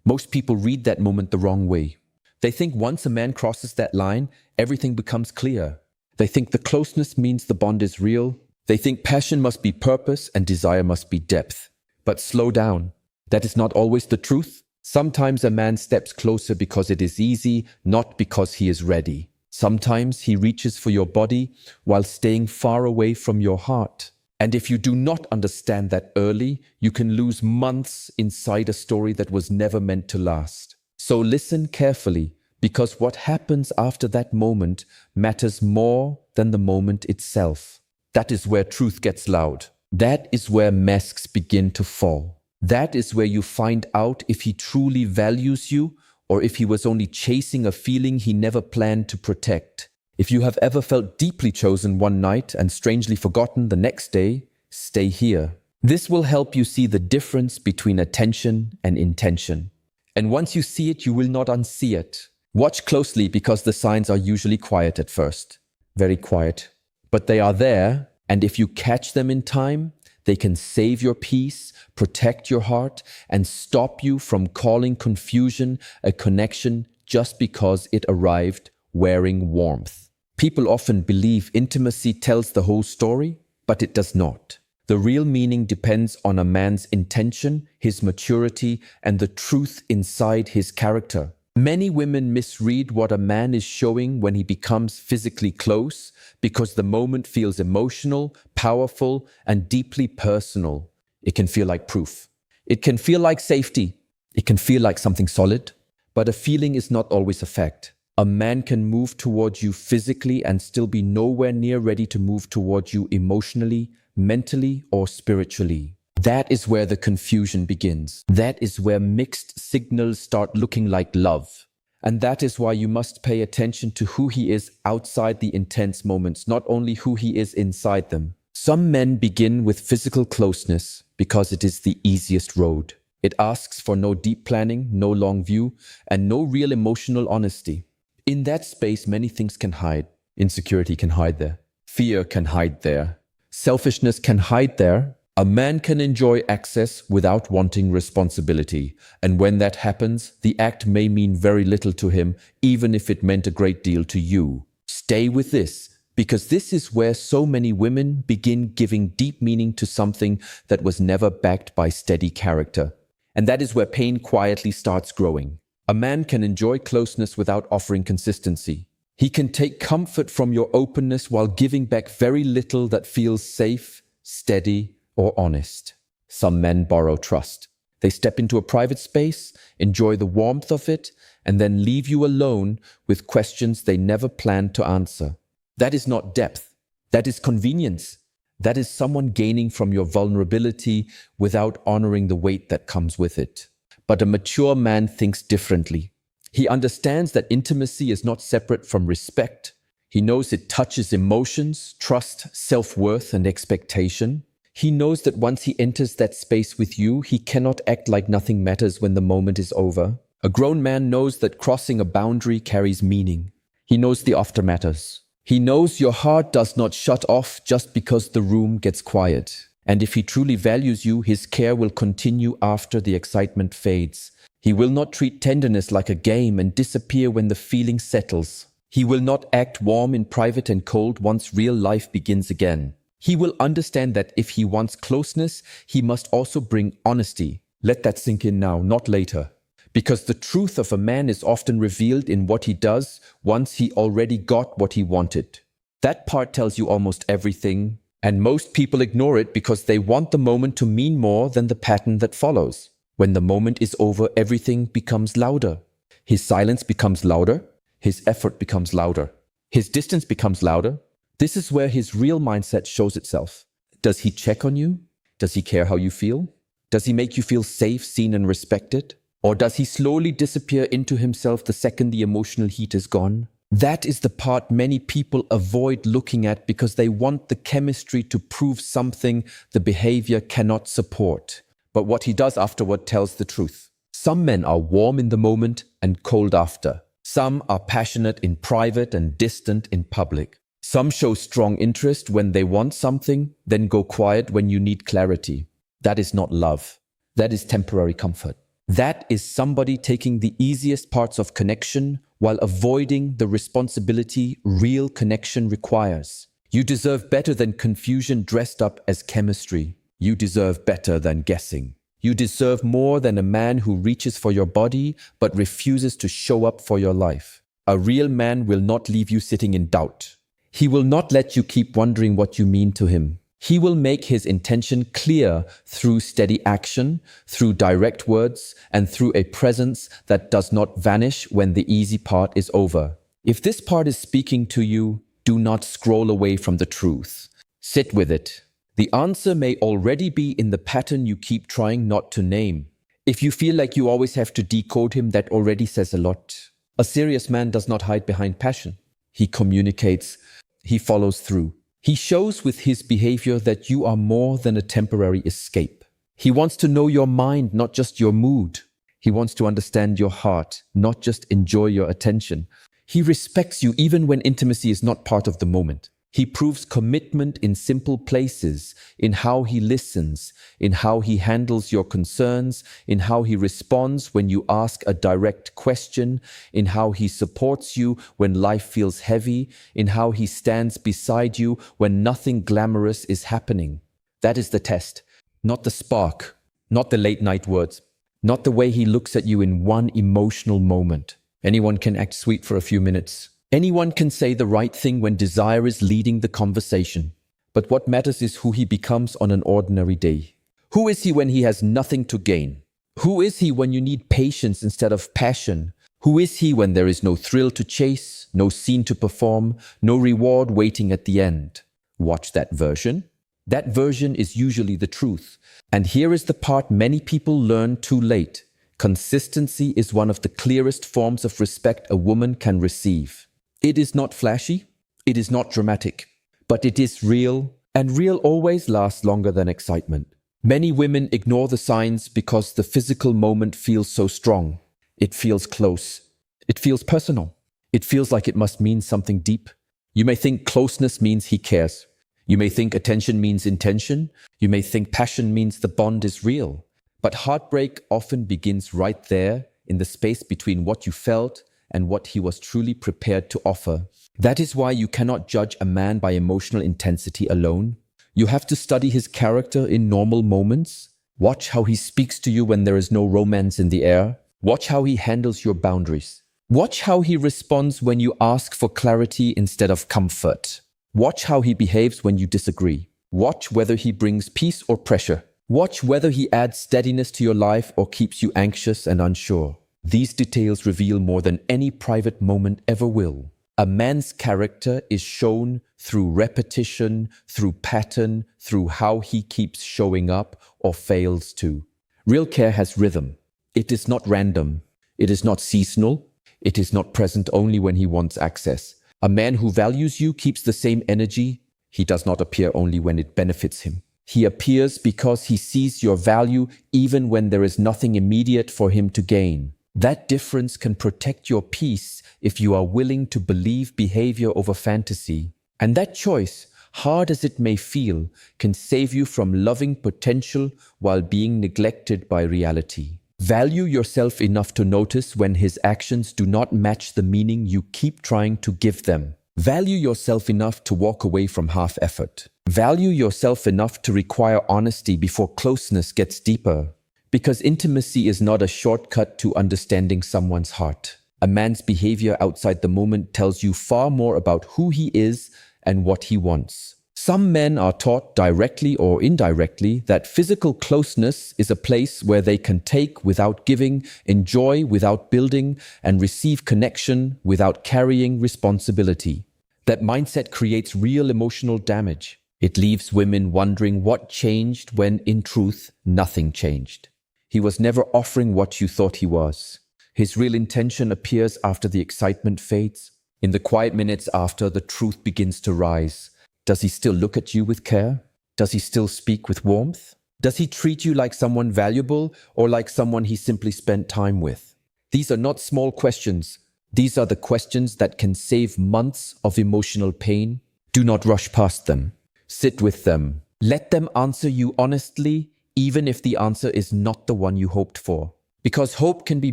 Most people read that moment the wrong way. They think once a man crosses that line, everything becomes clear. They think the closeness means the bond is real. They think passion must be purpose and desire must be depth. But slow down. That is not always the truth. Sometimes a man steps closer because it is easy, not because he is ready. Sometimes he reaches for your body while staying far away from your heart. And if you do not understand that early, you can lose months inside a story that was never meant to last. So listen carefully, because what happens after that moment matters more than the moment itself. That is where truth gets loud. That is where masks begin to fall. That is where you find out if he truly values you or if he was only chasing a feeling he never planned to protect. If you have ever felt deeply chosen one night and strangely forgotten the next day, stay here. This will help you see the difference between attention and intention. And once you see it, you will not unsee it. Watch closely because the signs are usually quiet at first. Very quiet. But they are there, and if you catch them in time, they can save your peace, protect your heart, and stop you from calling confusion a connection just because it arrived wearing warmth. People often believe intimacy tells the whole story, but it does not. The real meaning depends on a man's intention, his maturity, and the truth inside his character. Many women misread what a man is showing when he becomes physically close because the moment feels emotional, powerful, and deeply personal. It can feel like proof. It can feel like safety. It can feel like something solid. But a feeling is not always a fact. A man can move towards you physically and still be nowhere near ready to move towards you emotionally, mentally, or spiritually. That is where the confusion begins. That is where mixed signals start looking like love. And that is why you must pay attention to who he is outside the intense moments, not only who he is inside them. Some men begin with physical closeness because it is the easiest road. It asks for no deep planning, no long view, and no real emotional honesty. In that space, many things can hide. Insecurity can hide there. Fear can hide there. Selfishness can hide there. A man can enjoy access without wanting responsibility, and when that happens, the act may mean very little to him, even if it meant a great deal to you. Stay with this, because this is where so many women begin giving deep meaning to something that was never backed by steady character. And that is where pain quietly starts growing. A man can enjoy closeness without offering consistency. He can take comfort from your openness while giving back very little that feels safe, steady, or honest. Some men borrow trust. They step into a private space, enjoy the warmth of it, and then leave you alone with questions they never planned to answer. That is not depth. That is convenience. That is someone gaining from your vulnerability without honoring the weight that comes with it. But a mature man thinks differently. He understands that intimacy is not separate from respect. He knows it touches emotions, trust, self-worth, and expectation. He knows that once he enters that space with you, he cannot act like nothing matters when the moment is over. A grown man knows that crossing a boundary carries meaning. He knows the after matters. He knows your heart does not shut off just because the room gets quiet. And if he truly values you, his care will continue after the excitement fades. He will not treat tenderness like a game and disappear when the feeling settles. He will not act warm in private and cold once real life begins again. He will understand that if he wants closeness, he must also bring honesty. Let that sink in now, not later. Because the truth of a man is often revealed in what he does once he already got what he wanted. That part tells you almost everything, and most people ignore it because they want the moment to mean more than the pattern that follows. When the moment is over, everything becomes louder. His silence becomes louder. His effort becomes louder. His distance becomes louder. This is where his real mindset shows itself. Does he check on you? Does he care how you feel? Does he make you feel safe, seen, and respected? Or does he slowly disappear into himself the second the emotional heat is gone? That is the part many people avoid looking at because they want the chemistry to prove something the behavior cannot support. But what he does afterward tells the truth. Some men are warm in the moment and cold after. Some are passionate in private and distant in public. Some show strong interest when they want something, then go quiet when you need clarity. That is not love. That is temporary comfort. That is somebody taking the easiest parts of connection while avoiding the responsibility real connection requires. You deserve better than confusion dressed up as chemistry. You deserve better than guessing. You deserve more than a man who reaches for your body but refuses to show up for your life. A real man will not leave you sitting in doubt. He will not let you keep wondering what you mean to him. He will make his intention clear through steady action, through direct words, and through a presence that does not vanish when the easy part is over. If this part is speaking to you, do not scroll away from the truth. Sit with it. The answer may already be in the pattern you keep trying not to name. If you feel like you always have to decode him, that already says a lot. A serious man does not hide behind passion. He communicates. He follows through. He shows with his behavior that you are more than a temporary escape. He wants to know your mind, not just your mood. He wants to understand your heart, not just enjoy your attention. He respects you even when intimacy is not part of the moment. He proves commitment in simple places, in how he listens, in how he handles your concerns, in how he responds when you ask a direct question, in how he supports you when life feels heavy, in how he stands beside you when nothing glamorous is happening. That is the test, not the spark, not the late night words, not the way he looks at you in one emotional moment. Anyone can act sweet for a few minutes. Anyone can say the right thing when desire is leading the conversation. But what matters is who he becomes on an ordinary day. Who is he when he has nothing to gain? Who is he when you need patience instead of passion? Who is he when there is no thrill to chase, no scene to perform, no reward waiting at the end? Watch that version. That version is usually the truth. And here is the part many people learn too late. Consistency is one of the clearest forms of respect a woman can receive. It is not flashy, it is not dramatic, but it is real, and real always lasts longer than excitement. Many women ignore the signs because the physical moment feels so strong. It feels close. It feels personal. It feels like it must mean something deep. You may think closeness means he cares. You may think attention means intention. You may think passion means the bond is real. But heartbreak often begins right there, in the space between what you felt and what he was truly prepared to offer. That is why you cannot judge a man by emotional intensity alone. You have to study his character in normal moments. Watch how he speaks to you when there is no romance in the air. Watch how he handles your boundaries. Watch how he responds when you ask for clarity instead of comfort. Watch how he behaves when you disagree. Watch whether he brings peace or pressure. Watch whether he adds steadiness to your life or keeps you anxious and unsure. These details reveal more than any private moment ever will. A man's character is shown through repetition, through pattern, through how he keeps showing up or fails to. Real care has rhythm. It is not random. It is not seasonal. It is not present only when he wants access. A man who values you keeps the same energy. He does not appear only when it benefits him. He appears because he sees your value even when there is nothing immediate for him to gain. That difference can protect your peace if you are willing to believe behavior over fantasy. And that choice, hard as it may feel, can save you from loving potential while being neglected by reality. Value yourself enough to notice when his actions do not match the meaning you keep trying to give them. Value yourself enough to walk away from half effort. Value yourself enough to require honesty before closeness gets deeper. Because intimacy is not a shortcut to understanding someone's heart. A man's behavior outside the moment tells you far more about who he is and what he wants. Some men are taught directly or indirectly that physical closeness is a place where they can take without giving, enjoy without building, and receive connection without carrying responsibility. That mindset creates real emotional damage. It leaves women wondering what changed when, in truth, nothing changed. He was never offering what you thought he was. His real intention appears after the excitement fades. In the quiet minutes after, the truth begins to rise. Does he still look at you with care? Does he still speak with warmth? Does he treat you like someone valuable or like someone he simply spent time with? These are not small questions. These are the questions that can save months of emotional pain. Do not rush past them. Sit with them. Let them answer you honestly, even if the answer is not the one you hoped for. Because hope can be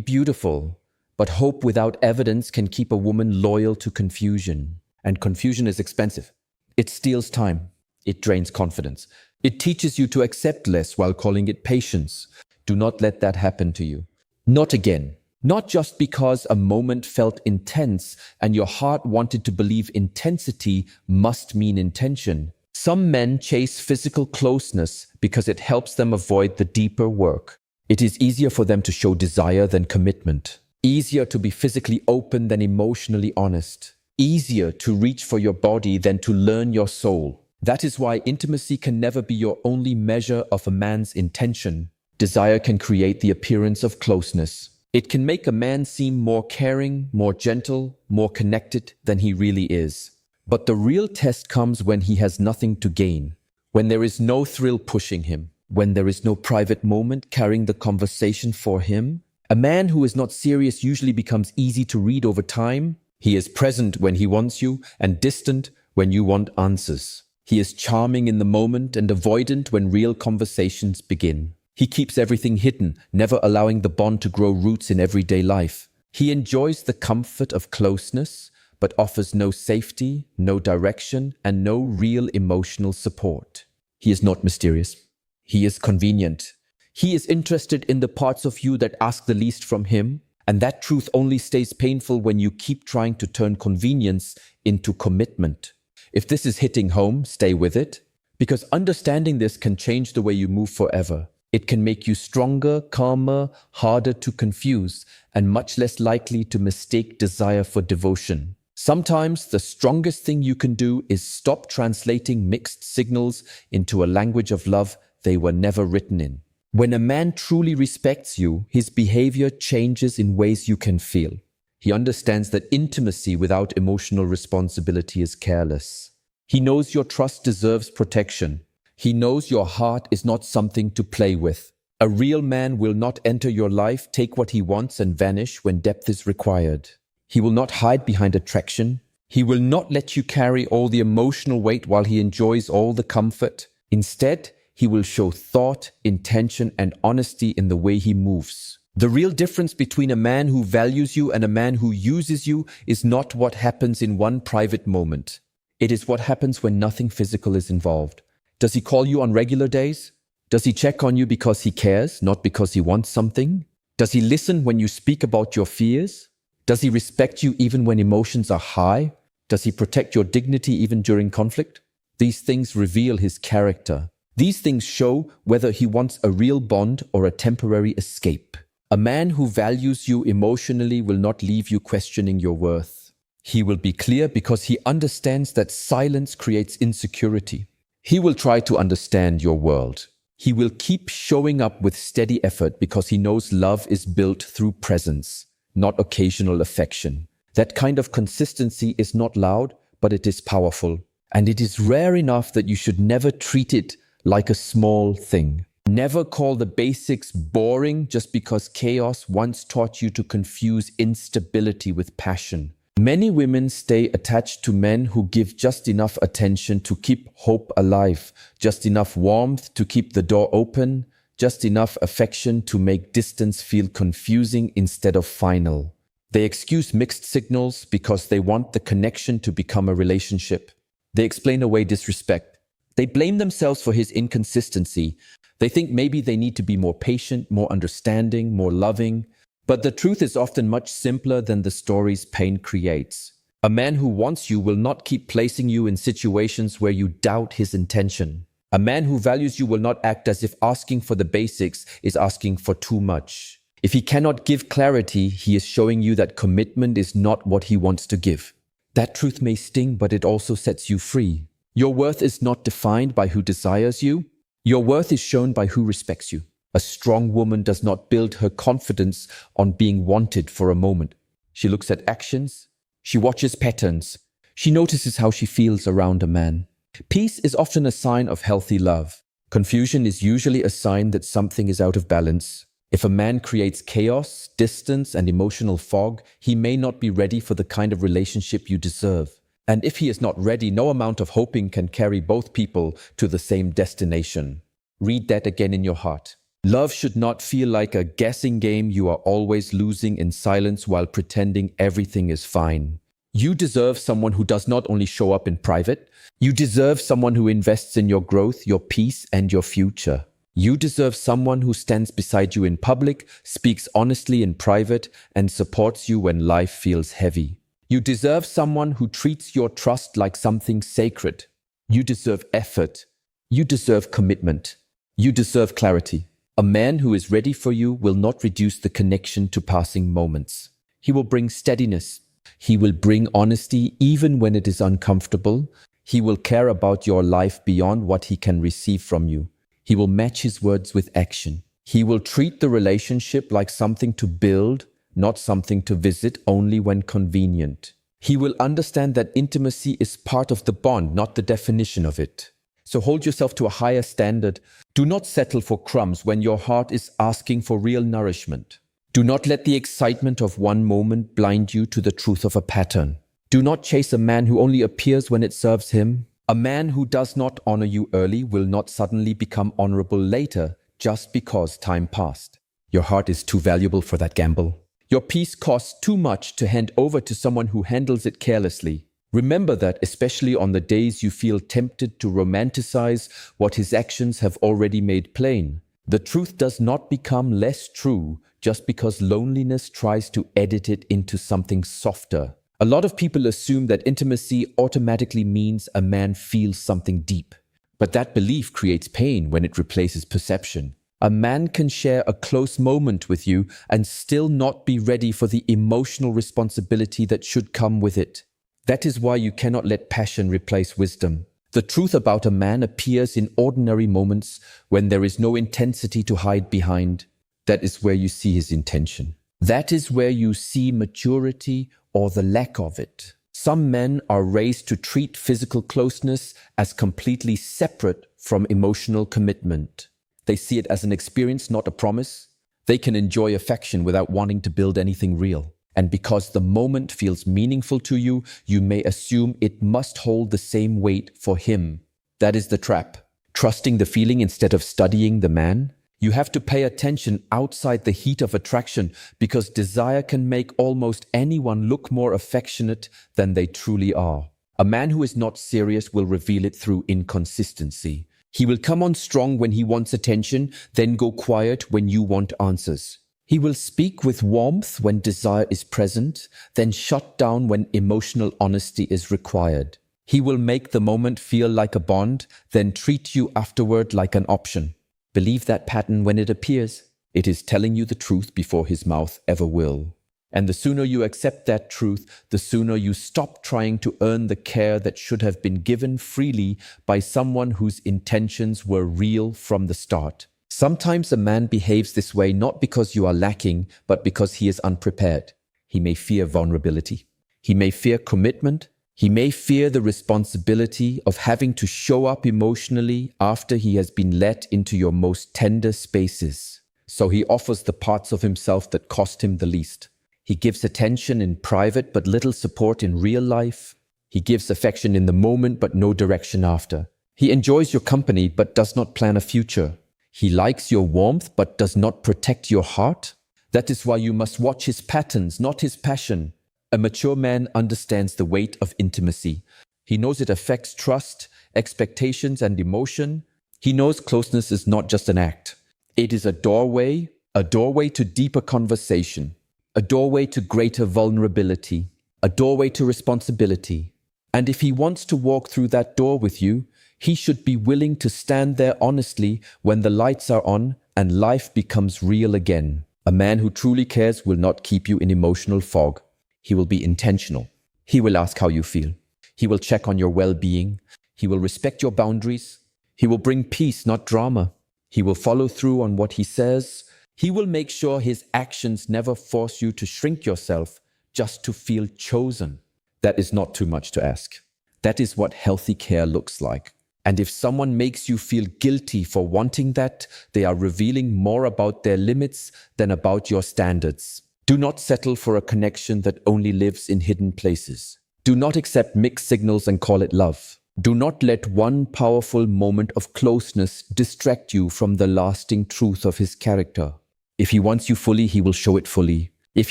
beautiful, but hope without evidence can keep a woman loyal to confusion. And confusion is expensive. It steals time. It drains confidence. It teaches you to accept less while calling it patience. Do not let that happen to you. Not again. Not just because a moment felt intense and your heart wanted to believe intensity must mean intention. Some men chase physical closeness because it helps them avoid the deeper work. It is easier for them to show desire than commitment. Easier to be physically open than emotionally honest. Easier to reach for your body than to learn your soul. That is why intimacy can never be your only measure of a man's intention. Desire can create the appearance of closeness. It can make a man seem more caring, more gentle, more connected than he really is. But the real test comes when he has nothing to gain, when there is no thrill pushing him, when there is no private moment carrying the conversation for him. A man who is not serious usually becomes easy to read over time. He is present when he wants you and distant when you want answers. He is charming in the moment and avoidant when real conversations begin. He keeps everything hidden, never allowing the bond to grow roots in everyday life. He enjoys the comfort of closeness, but offers no safety, no direction, and no real emotional support. He is not mysterious. He is convenient. He is interested in the parts of you that ask the least from him, and that truth only stays painful when you keep trying to turn convenience into commitment. If this is hitting home, stay with it, because understanding this can change the way you move forever. It can make you stronger, calmer, harder to confuse, and much less likely to mistake desire for devotion. Sometimes the strongest thing you can do is stop translating mixed signals into a language of love they were never written in. When a man truly respects you, his behavior changes in ways you can feel. He understands that intimacy without emotional responsibility is careless. He knows your trust deserves protection. He knows your heart is not something to play with. A real man will not enter your life, take what he wants, and vanish when depth is required. He will not hide behind attraction. He will not let you carry all the emotional weight while he enjoys all the comfort. Instead, he will show thought, intention, and honesty in the way he moves. The real difference between a man who values you and a man who uses you is not what happens in one private moment. It is what happens when nothing physical is involved. Does he call you on regular days? Does he check on you because he cares, not because he wants something? Does he listen when you speak about your fears? Does he respect you even when emotions are high? Does he protect your dignity even during conflict? These things reveal his character. These things show whether he wants a real bond or a temporary escape. A man who values you emotionally will not leave you questioning your worth. He will be clear because he understands that silence creates insecurity. He will try to understand your world. He will keep showing up with steady effort because he knows love is built through presence, not occasional affection. That kind of consistency is not loud, but it is powerful. And it is rare enough that you should never treat it like a small thing. Never call the basics boring just because chaos once taught you to confuse instability with passion. Many women stay attached to men who give just enough attention to keep hope alive, just enough warmth to keep the door open, just enough affection to make distance feel confusing instead of final. They excuse mixed signals because they want the connection to become a relationship. They explain away disrespect. They blame themselves for his inconsistency. They think maybe they need to be more patient, more understanding, more loving. But the truth is often much simpler than the stories pain creates. A man who wants you will not keep placing you in situations where you doubt his intention. A man who values you will not act as if asking for the basics is asking for too much. If he cannot give clarity, he is showing you that commitment is not what he wants to give. That truth may sting, but it also sets you free. Your worth is not defined by who desires you. Your worth is shown by who respects you. A strong woman does not build her confidence on being wanted for a moment. She looks at actions. She watches patterns. She notices how she feels around a man. Peace is often a sign of healthy love. Confusion is usually a sign that something is out of balance. If a man creates chaos, distance, and emotional fog, he may not be ready for the kind of relationship you deserve. And if he is not ready, no amount of hoping can carry both people to the same destination. Read that again in your heart. Love should not feel like a guessing game you are always losing in silence while pretending everything is fine. You deserve someone who does not only show up in private, you deserve someone who invests in your growth, your peace, and your future. You deserve someone who stands beside you in public, speaks honestly in private, and supports you when life feels heavy. You deserve someone who treats your trust like something sacred. You deserve effort. You deserve commitment. You deserve clarity. A man who is ready for you will not reduce the connection to passing moments. He will bring steadiness. He will bring honesty even when it is uncomfortable. He will care about your life beyond what he can receive from you. He will match his words with action. He will treat the relationship like something to build, not something to visit only when convenient. He will understand that intimacy is part of the bond, not the definition of it. So hold yourself to a higher standard. Do not settle for crumbs when your heart is asking for real nourishment. Do not let the excitement of one moment blind you to the truth of a pattern. Do not chase a man who only appears when it serves him. A man who does not honor you early will not suddenly become honorable later just because time passed. Your heart is too valuable for that gamble. Your peace costs too much to hand over to someone who handles it carelessly. Remember that, especially on the days you feel tempted to romanticize what his actions have already made plain. The truth does not become less true just because loneliness tries to edit it into something softer. A lot of people assume that intimacy automatically means a man feels something deep. But that belief creates pain when it replaces perception. A man can share a close moment with you and still not be ready for the emotional responsibility that should come with it. That is why you cannot let passion replace wisdom. The truth about a man appears in ordinary moments when there is no intensity to hide behind. That is where you see his intention. That is where you see maturity or the lack of it. Some men are raised to treat physical closeness as completely separate from emotional commitment. They see it as an experience, not a promise. They can enjoy affection without wanting to build anything real. And because the moment feels meaningful to you, you may assume it must hold the same weight for him. That is the trap. Trusting the feeling instead of studying the man. You have to pay attention outside the heat of attraction because desire can make almost anyone look more affectionate than they truly are. A man who is not serious will reveal it through inconsistency. He will come on strong when he wants attention, then go quiet when you want answers. He will speak with warmth when desire is present, then shut down when emotional honesty is required. He will make the moment feel like a bond, then treat you afterward like an option. Believe that pattern when it appears. It is telling you the truth before his mouth ever will. And the sooner you accept that truth, the sooner you stop trying to earn the care that should have been given freely by someone whose intentions were real from the start. Sometimes a man behaves this way not because you are lacking, but because he is unprepared. He may fear vulnerability. He may fear commitment. He may fear the responsibility of having to show up emotionally after he has been let into your most tender spaces. So he offers the parts of himself that cost him the least. He gives attention in private but little support in real life. He gives affection in the moment but no direction after. He enjoys your company but does not plan a future. He likes your warmth but does not protect your heart. That is why you must watch his patterns, not his passion. A mature man understands the weight of intimacy. He knows it affects trust, expectations, and emotion. He knows closeness is not just an act. It is a doorway to deeper conversation, a doorway to greater vulnerability, a doorway to responsibility. And if he wants to walk through that door with you, he should be willing to stand there honestly when the lights are on and life becomes real again. A man who truly cares will not keep you in emotional fog. He will be intentional. He will ask how you feel. He will check on your well-being. He will respect your boundaries. He will bring peace, not drama. He will follow through on what he says. He will make sure his actions never force you to shrink yourself just to feel chosen. That is not too much to ask. That is what healthy care looks like. And if someone makes you feel guilty for wanting that, they are revealing more about their limits than about your standards. Do not settle for a connection that only lives in hidden places. Do not accept mixed signals and call it love. Do not let one powerful moment of closeness distract you from the lasting truth of his character. If he wants you fully, he will show it fully. If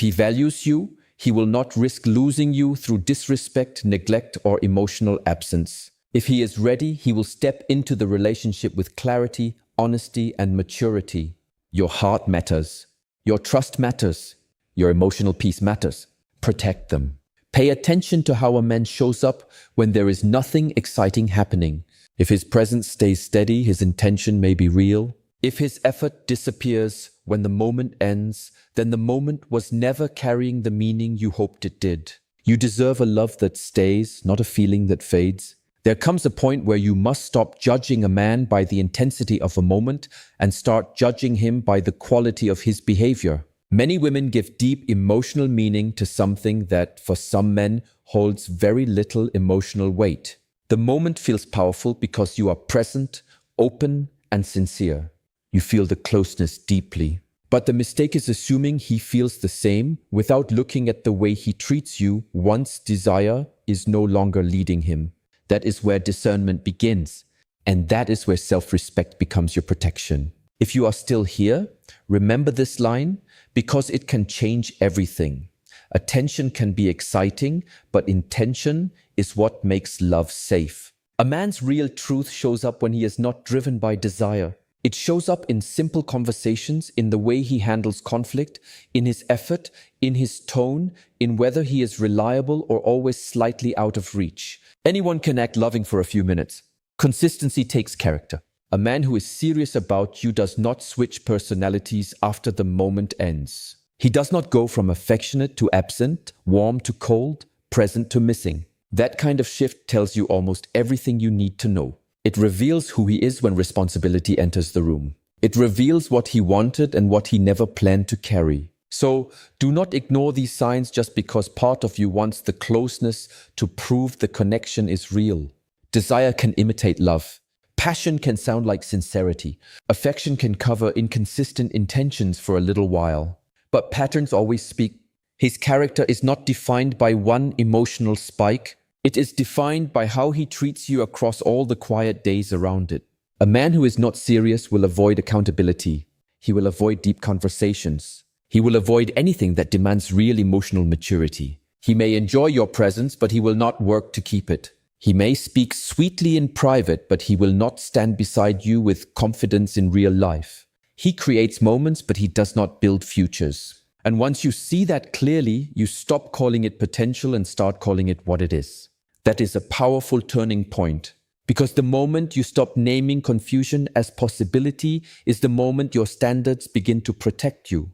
he values you, he will not risk losing you through disrespect, neglect, or emotional absence. If he is ready, he will step into the relationship with clarity, honesty, and maturity. Your heart matters. Your trust matters. Your emotional peace matters. Protect them. Pay attention to how a man shows up when there is nothing exciting happening. If his presence stays steady, his intention may be real. If his effort disappears when the moment ends, then the moment was never carrying the meaning you hoped it did. You deserve a love that stays, not a feeling that fades. There comes a point where you must stop judging a man by the intensity of a moment and start judging him by the quality of his behavior. Many women give deep emotional meaning to something that, for some men, holds very little emotional weight. The moment feels powerful because you are present, open, and sincere. You feel the closeness deeply. But the mistake is assuming he feels the same without looking at the way he treats you once desire is no longer leading him. That is where discernment begins, and that is where self-respect becomes your protection. If you are still here, remember this line because it can change everything. Attention can be exciting, but intention is what makes love safe. A man's real truth shows up when he is not driven by desire. It shows up in simple conversations, in the way he handles conflict, in his effort, in his tone, in whether he is reliable or always slightly out of reach. Anyone can act loving for a few minutes. Consistency takes character. A man who is serious about you does not switch personalities after the moment ends. He does not go from affectionate to absent, warm to cold, present to missing. That kind of shift tells you almost everything you need to know. It reveals who he is when responsibility enters the room. It reveals what he wanted and what he never planned to carry. So do not ignore these signs just because part of you wants the closeness to prove the connection is real. Desire can imitate love. Passion can sound like sincerity. Affection can cover inconsistent intentions for a little while. But patterns always speak. His character is not defined by one emotional spike. It is defined by how he treats you across all the quiet days around it. A man who is not serious will avoid accountability. He will avoid deep conversations. He will avoid anything that demands real emotional maturity. He may enjoy your presence, but he will not work to keep it. He may speak sweetly in private, but he will not stand beside you with confidence in real life. He creates moments, but he does not build futures. And once you see that clearly, you stop calling it potential and start calling it what it is. That is a powerful turning point. Because the moment you stop naming confusion as possibility is the moment your standards begin to protect you.